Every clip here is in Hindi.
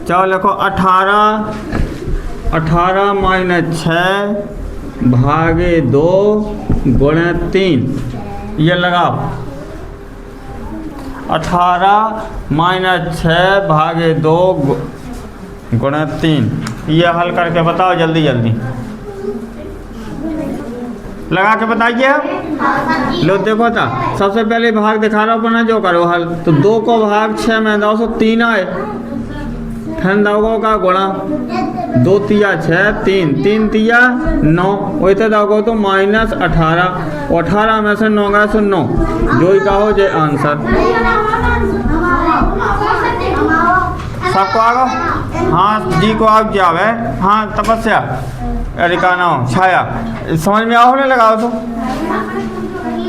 चलो लिखो 18 माइनस 6 भागे 2 गुणे 3। ये लगाओ 18 माइनस 6 भागे 2 गुणे 3। ये हल करके बताओ जल्दी जल्दी, लगा के बताइए। लो देखो था, सबसे पहले भाग दिखा रहा हूँ अपना, जो करो हल। तो 2 को भाग 6 में दो 3 आए, फिर दोगो का गुणा 2 तिया 6, 3 तिया 9, वैसे दोगो तो माइनस 18 में से 9 गए तो 9, जो ही कहो जे आंसर। सबको आगो, हाँ जी को आप जावे, हाँ तपस्या अरिकाना छाया, समझ में आओ, नहीं लगाओ तो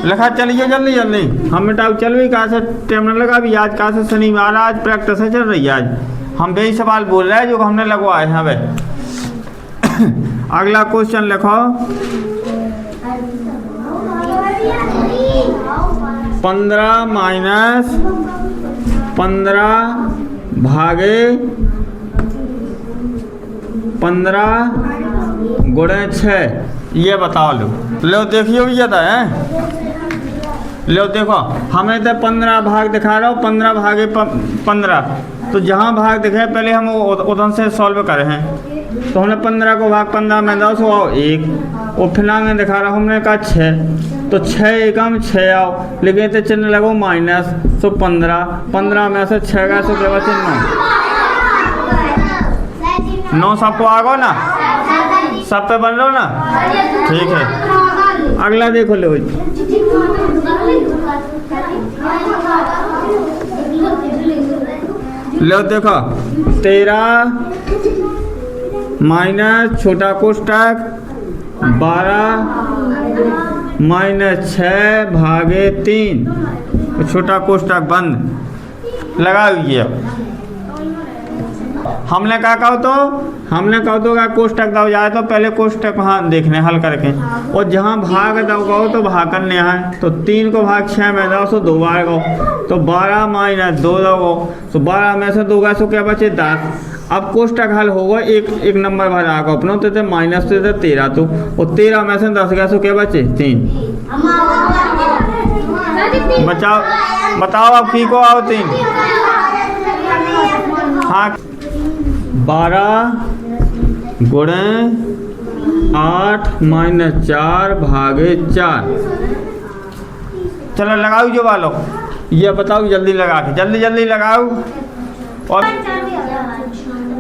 लिखा। चलिए जल्दी जल्दी, हम मिटाओ चल भी कहाँ से टाइम न लगा भी। आज कहाँ से शनिवार, आज प्रैक्टिस है चल रही है। आज हम वही सवाल बोल रहे हैं जो हमने लगवाए हैं। वे अगला क्वेश्चन लिखो 15 माइनस 15 भागे 15 गुणे 6। ये बताओ। लो देखियो भी जाता है। लो देखो, हमें तो 15 भाग दिखा रहा हूँ, 15 भागे 15। तो जहाँ भाग दिखे पहले हम उधर से सॉल्व करे हैं। तो हमने 15 को भाग 15 में 10 आओ 1, और फिर में दिखा रहा हूँ, हमने कहा 6। तो 6 एकम 6 आओ, लेकिन तो चिन्ह लगो माइनस, तो 15 में से 6 का सो क्या बचे 9 सबको आगो ना, सब पे बन लो ना, ठीक है। अगला देखो लो, लो देखो 13 माइनस छोटा कोष्टक 12 माइनस 6 भागे 3, छोटा कोष्टक बंद। लगाइए। हमने क्या कहा तो का कोष्टक दो जाए तो पहले कोष्टक वहाँ देखने हल करके, और जहाँ भाग दो तो भाग करने है। तो 3 को भाग 6 में दो तो 2 बार गो, तो 12 माइनस 2 दो, तो 12 में से 2 सो क्या बचे 10। अब कोष्टक हल होगा, एक नंबर भरा आगो अपना, तो माइनस तो 13, तो और 13 में से 10 सो क्या बचे 3। बताओ अब की को आओ 3। हाँ 12 गुणे 8 माइनस 4 भागे 4। चलो लगाओ जो वालो, ये बताओ जल्दी लगा के, जल्दी लगाओ। और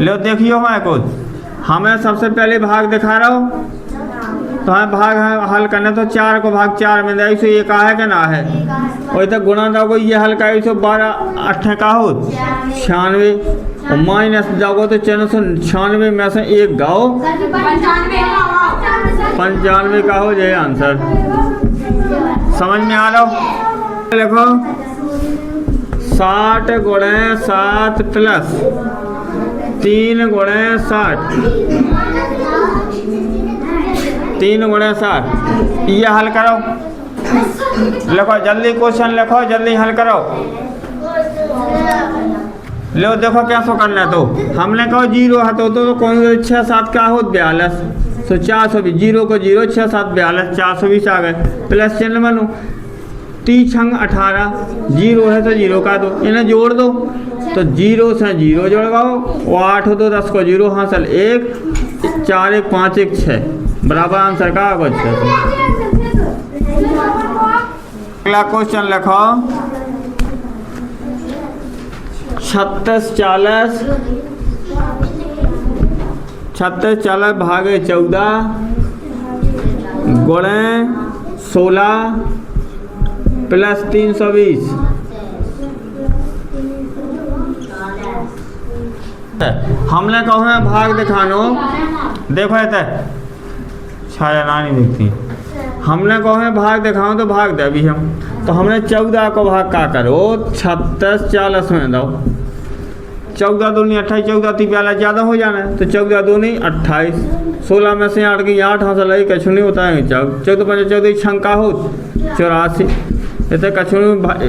लो देखियो मैं कुछ, हमें सबसे पहले भाग दिखा रहा हूँ। तो हमें भाग हल करना, तो 4 को भाग 4 में दे, ये का है कि ना है, वही तक गुणा दो ये हल का 12 8 का हो 96, और माइनस जाओगे तो 496 में से 1 गाओ 95 का हो जाए आंसर। समझ में आ रहा हो? देखो 60 गुणे 7 प्लस 3 गुणे 60, 3 गुणे 60, ये हल करो। लिखो जल्दी क्वेश्चन लिखो, जल्दी हल करो। लो देखो क्या सो करना है। तो हमने कहा 0 है तो कौन सा 6 7 का हो 42, तो 420, 0 को 0 6 7 42, 420 आ गए। प्लस चिन्ह बनो 3 6 18, 0 है तो 0 का दो, इन्हें जोड़ दो, तो 0 से 0 जोड़ गाओ, और 8 हो तो 10 को 0 हासिल 1, 4 1 5 1 6, बराबर आंसर का आगे 6। अगला क्वेश्चन लिखो 36 40 भागे 14 गुणे 16 प्लस 320। हमने कहो है भाग दिखानो, देखो ऐसे छाया नानी दिखती। हमने कहो है भाग दिखाओ तो भाग दे अभी हम। तो हमने 14 को भाग का करो 36 40 में दो, 14 दूनी 28, 14 3 वाला ज़्यादा हो जाना है, तो 14 दूनी 28, 16 में से 8 की 8 हासिल है, कछु नहीं होता है। 14 5 14 छंका हो 84, इतने कछु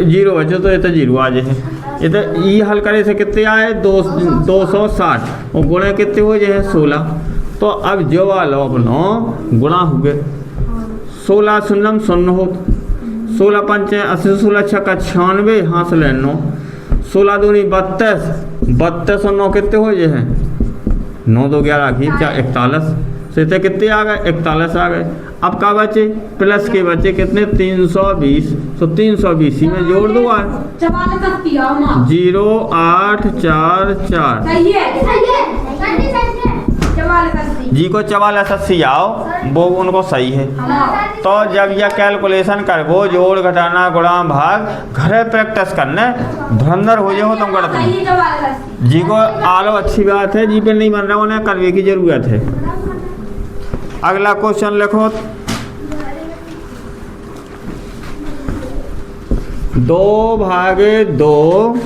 0 बचे तो इतने 0 आ जाए। इधर ई हल करे से कितने आए 260 और गुणे कितने हो जाए 16। तो अब जो वाला अपनो गुणा हो गए 16 शून्यम 0 हो 16 पंच 80 16 छक्का 96 हासिल 9 16 दूनी 32 32 और 9 कितने हो जाए 9 2 11 की 41 से इतने कितने आ गए 41 आ गए। अब का बचे प्लस के बचे कितने 320 तो 320 में जोड़ दो 0844 जी को 4480 आओ वो उनको सही है। तो जब यह कैलकुलेशन कर वो जोड़ घटाना गुणा भाग घरे प्रैक्टिस करने धुरंधर हो जाओ तुम करते जी को आलो अच्छी बात है जी पे नहीं बन रहा उन्हें करने की जरूरत है। अगला क्वेश्चन लिखो 2/2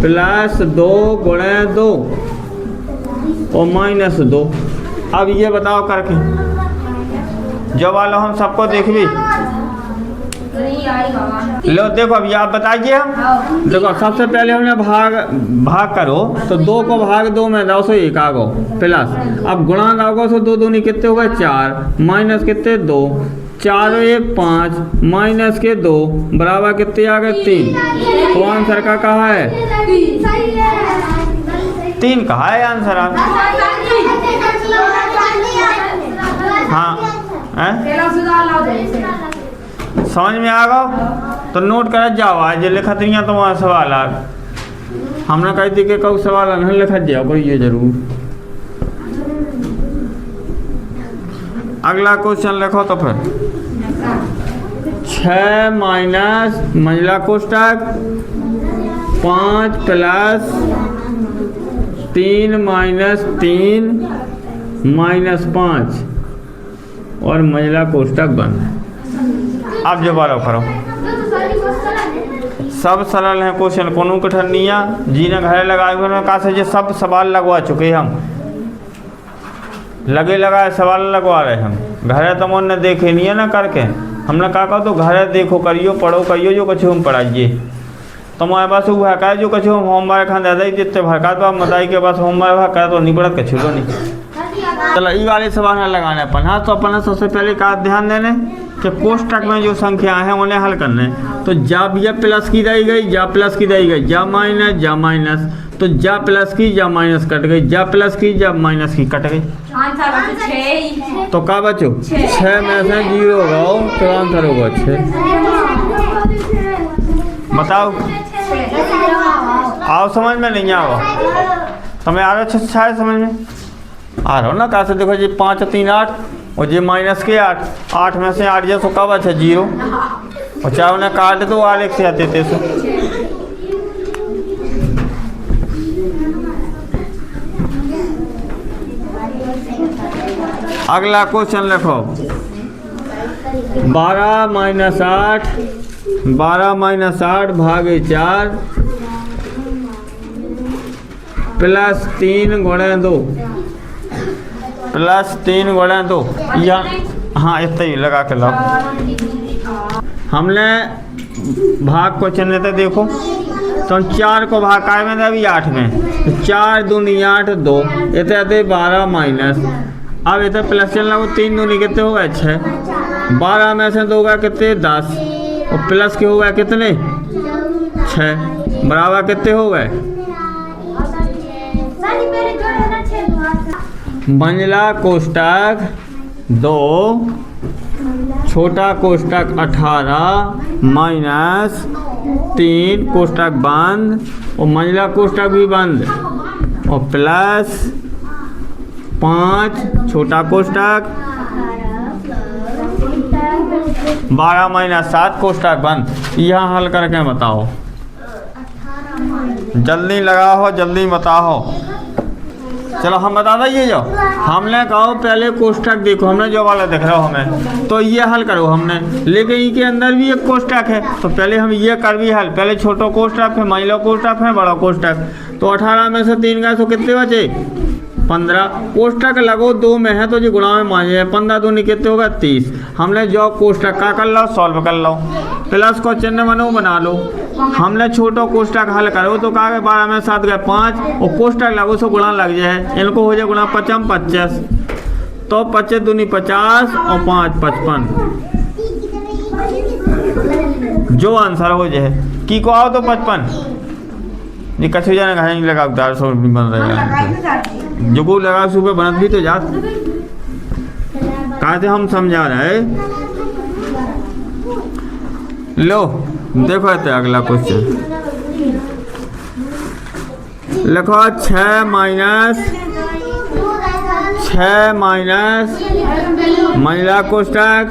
प्लस 2 गुणे 2 और -2। अब ये बताओ करके जो वाला हम सबको देख भी लो देखो अभी आप बताइए। हम देखो सबसे पहले हमने भाग करो तो 2 को भाग 2 में 2 से 1 आ गो प्लस अब गुणा दाओगे तो 2 दूनी कितने हो गए 4 माइनस कितने 2 4 1 5 माइनस के 2 बराबर कितने आ गए 3। तो आंसर का कहा है 3 कहा है आंसर आप हाँ समझ में आ गो तो नोट कर जाओ आज लिखत नहीं तो वहाँ सवाल आ हमने कही थी कि कौ सवाल नहीं लिखत जाओ कोई ये जरूर। अगला क्वेश्चन लिखो तो फिर 6 माइनस मंजिला कोष्टक 5 प्लस 3 माइनस 3 माइनस 5 और मंजिला कोष्टक बंद। अब जो बारो करो सब सरल है क्वेश्चन कोनो कठिन नहीं है जी ने घरे लगाए हुए कहा से सब सवाल लगवा चुके हम लगे लगाए सवाल लगवा रहे हम घरे तो मन ने देखे नहीं है ना करके हमने कहा तो घरे देखो करियो पढ़ो करियो जो कछु हम पढ़ाइए तो हमारे पास वो भड़का जो कछु हम होमवर्क खान दादा जितने भड़का तो आप बताई के पास होमवर्क भड़का तो नहीं पढ़त कछु नहीं। चलो ये वाले सवाल है लगाने अपन हाँ तो अपन सबसे पहले का ध्यान देने कि कोष्टक में जो संख्या है उन्हें हल करने तो जब यह प्लस की रही गई जा प्लस की रही गई जा माइनस तो जा प्लस की जा माइनस कट गई जा प्लस की जा माइनस की कट गई तो का बचो 6 में से 0 गो तो आंसर होगा 6। बताओ आओ समझ में नहीं आओ तुम्हें आ रहा है समझ में आ रहा हो ना कहा से देखो जी 5 3 8 और ये माइनस के 8 में से 8 जो कब अच्छा 0 और चाहे उन्हें काट दो आलेख से आते थे सो अगला क्वेश्चन लिखो 12 माइनस 8 भागे 4 प्लस 3 गुणे 2 प्लस 3 गुणे 2 या हाँ इतना ही लगा के लाओ। हमने भाग क्वेश्चन लेते देखो तो हम 4 को भाग काय में अभी 8 में तो 4 दूनी 8 2 इतने 12 माइनस अब इतने प्लस चलना वो 3 दूनी कितने हो गए 6 12 में से 2 का कितने 10 और प्लस के हो गए कितने 6 बराबर कितने हो गए मंजिला कोष्टक 2 छोटा कोष्टक 18 माइनस 3 कोष्टक बंद और मंजिला कोष्टक भी बंद और प्लस 5 छोटा कोष्टक 12 माइनस 7 कोष्टक बंद। यहाँ हल करके बताओ जल्दी लगाओ जल्दी बताओ। चलो हम बता दीजिए जो हमने कहा पहले कोष्टक देखो हमने जो वाला देख रहा हो हमें तो ये हल करो हमने लेकिन इनके अंदर भी एक कोष्टक है तो पहले हम ये कर भी हल पहले छोटा कोष्टक फिर महिला कोष्टक फिर बड़ा कोष्टक तो 18 में से 3 गए तो कितने बचे 15 कोष्टक लगो 2 में है तो जी गुणा में मांझे 15 दूनी कितने होगा 30। हमने जो कोष्टक का कर लो सॉल्व कर लो, प्लस को चिन्ह बनो बना लो। हमने छोटो कोष्टक हल करो तो कहा 12 में 7 गए 5 और कोष्टक लगो सो गुणा लग जाए, इनको हो जाए गुणा 5 25 तो 25 दूनी 50 और 5 55। जो आंसर हो जाए की को आओ तो 55 ये कछु जाने कहा नहीं लगा 400 बन रहा जो को लगा सुबह बनत भी तो जात कहा थे हम समझा रहे। लो देखो तो अगला क्वेश्चन लिखो 6 माइनस महिला कोष्टक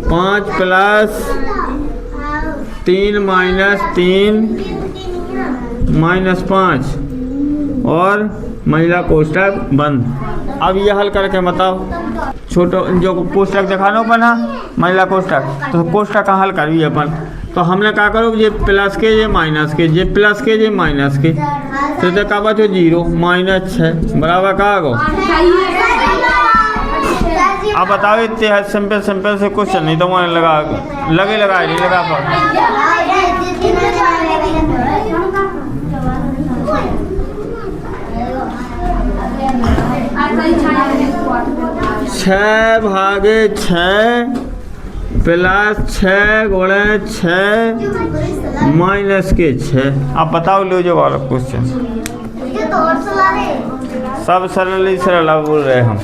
5 प्लस 3 माइनस 3 माइनस 5 और महिला कोष्टक बंद। अब ये हल करके बताओ, छोटो जो कोष्टक दिखानो बना महिला कोष्टक तो कोष्टक का हल करिए अपन। तो हमने क्या करो ये प्लस के ये माइनस के ये प्लस के ये माइनस के तो क्या बचो 0 माइनस 6 बराबर कहाँ गो। अब बताओ इतने है सिंपल सिंपल से क्वेश्चन नहीं तो मैंने लगा नहीं लगा पर 6 भागे 6 प्लस 6 गुणे 6 माइनस के 6। अब बताओ लो जो वाला क्वेश्चन सब सरल ही सरल बोल रहे हम।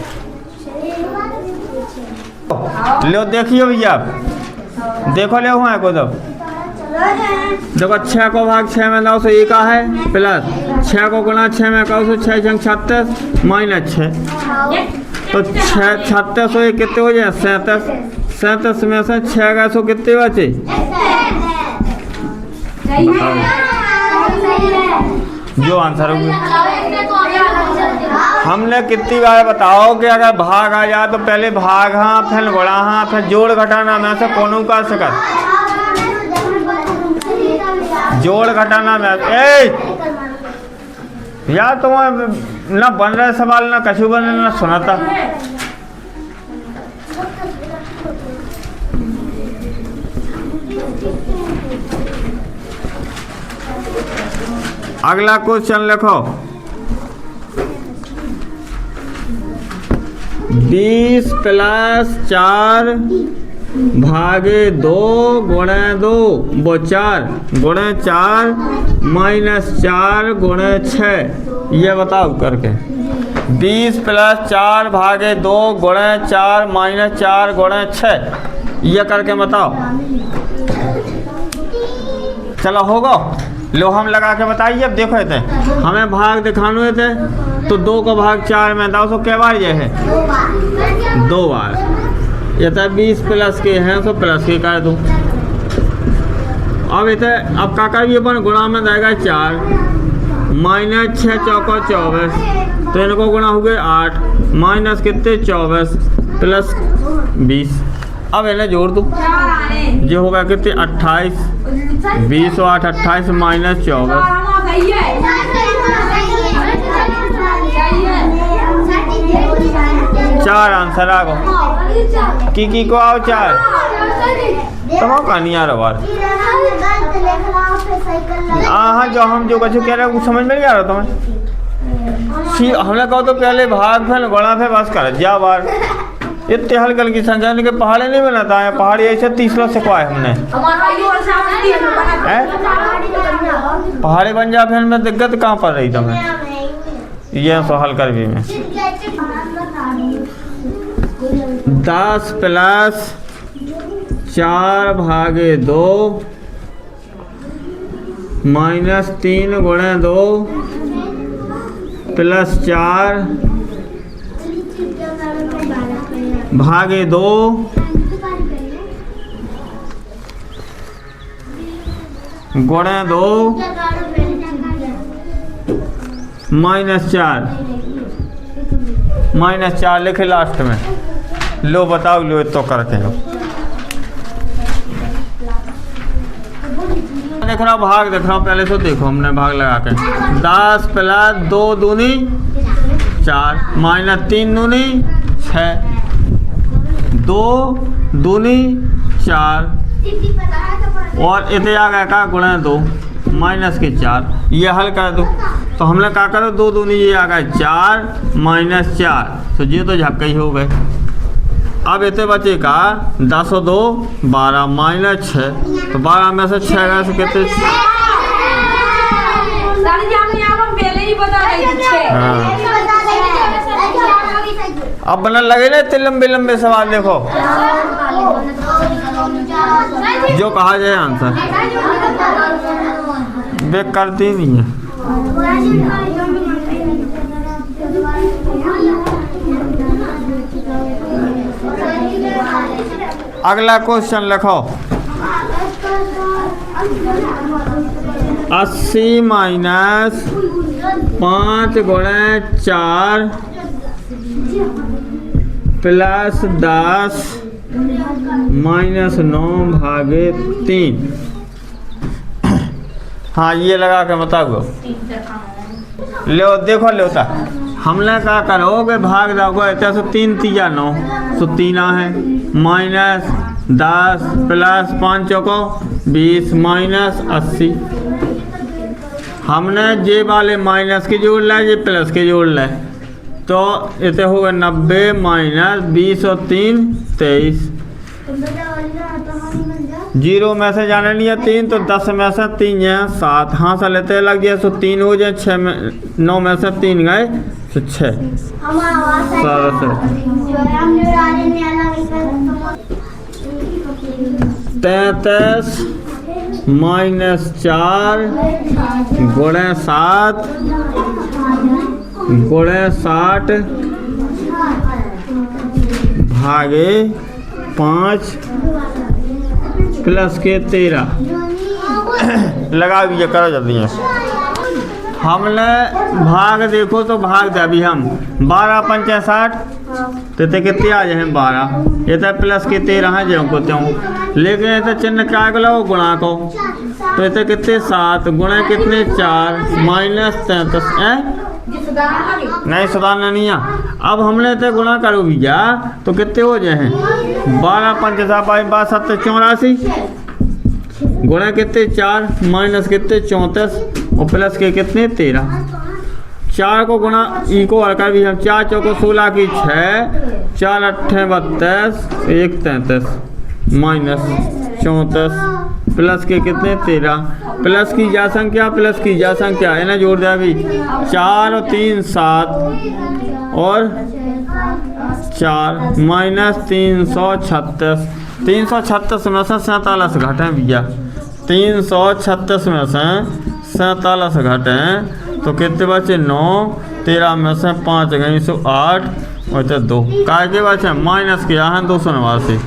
लो देखियो भैया देखो ले हुआ है को तो देखो 6 को भाग 6 में लाओ सो 1 है प्लस 6 को गुणा 6 में कहो सो 6 छंग 36 माइनस 6 तो 6 36 हो कितने हो जाए 37 में से 6 का सो कितने बचे जो आंसर होगा। हमने कितनी बार बताओ कि अगर भाग आ जाए तो पहले भाग हाँ फिर गुणा हाँ फिर जोड़ घटाना में से कौन कर सकत जोड़ घटाना में यार तुम्हें ना बन रहे सवाल ना कछु बन ना सुनाता। अगला क्वेश्चन लिखो 20 प्लस 4 भागे 2 गुणे 2 वो 4 गुणे 4 माइनस 4 गुणे 6 ये बताओ करके 20 प्लस 4 भागे 2 गुणे 4 माइनस 4 गुणे 6 ये करके बताओ। चलो होगा लो हम लगा के बताइए। अब देखो थे हमें भाग दिखाने थे तो 2 को भाग 4 में दाओ सो कै बार ये है 2 बार। ये था 20 प्लस के हैं तो प्लस के कर दूँ। अब इतने अब काका भी अपन गुणा में जाएगा 4 माइनस 6 चौका 24 तो इनको गुणा हो गए 8 माइनस कितने 24 प्लस 20। अब इन्हें जोड़ दूँ जो होगा कितने 28 20 और 8 28 माइनस 24 4 आंसर आ गो की को आओ 4 तब कहानी आ रहा हाँ जो हम जो कछु कह रहे हैं समझ में नहीं आ रहा तुम्हें। हमने कहो तो पहले भाग फिर गुणा फिर बस कर जा बार इतने हल्कल की संख्या के पहाड़े नहीं बनाता है पहाड़ी ऐसे 30 लोग सिखवाए हमने पहाड़ी बन जा फिर में दिक्कत कहाँ पर रही तुम्हें ये सो हल कर भी में 10 प्लस 4 भागे 2 माइनस 3 गुणे 2 प्लस 4 भागे 2 गुणे 2 -4 लिखे लास्ट में। लो बताओ लो तो करते हो देख रहा भाग देख रहा हूँ पहले से देखो हमने भाग लगा के 10 प्लस 2 दूनी 4 माइनस 3 दूनी 6, 2 दूनी 4 और इतने आ गया का गुणा 2 माइनस के 4। ये हल कर दो तो हमने क्या करो 2 दूनी ये आ गया 4 माइनस 4, तो ये तो झक्का ही हो गए। अब इतने बचे का 10 और 2 12 माइनस 6, तो 12 में से 6 गए से कितने अब बनने लगे ना इतने लंबे लंबे सवाल। देखो जो कहा जाए आंसर वे करती नहीं है। अगला क्वेश्चन लिखो 80 माइनस 5 गुणे 4 प्लस 10 माइनस 9 भागे 3। हाँ ये लगा के बताओ। लो देखो लेता हमने क्या करोगे भाग दोगे ऐसे तो 3 3 9 तो 3 है माइनस 10 प्लस 5 चौको 20 माइनस 80। हमने जे वाले माइनस के जोड़ लाए ये प्लस के जोड़ लाए तो इसे होगा 90 माइनस 20 और 3 23। 0 में से जाने लिया 3 तो 10 में से 3 है 7, हाँ सा लेते लग गया तो 3 हो जाए 6 में 9 में से 3 गए तो 6। 33 माइनस 4 गुणे 7 गुणे 60 भागे 5 प्लस के 13। लगा भी करो जल्दी है। हमने भाग देखो तो भाग दे अभी हम 12 पंचे 60 तो ते कितने आ जाए 12, ये तो प्लस के 13 है जो को त्यों, लेकिन ये तो चिन्ह क्या को गुणा को तो ये कितने 7 गुणे कितने 4 माइनस 33 है नहीं सुधारना नहीं है। अब हमने तो गुणा करो भैया तो कितने हो जाए 12 पंचे 7 84 गुणा कितने 4 माइनस कितने 34 और प्लस के कितने 13। 4 को गुणा ई को हल्का भी हम 4 चौको 16 की 6 4 8 32 1 33 माइनस 34 प्लस के कितने 13। प्लस की जा संख्या इन्हें जोड़ दिया अभी 4 और 3 7 और 4 माइनस 336। 336 में से 47 घटे भैया, 336 में से 47 घटे तो कितने बचे 9, 13 में से 5 गई 8 और 2 का के बचे माइनस किया है 289।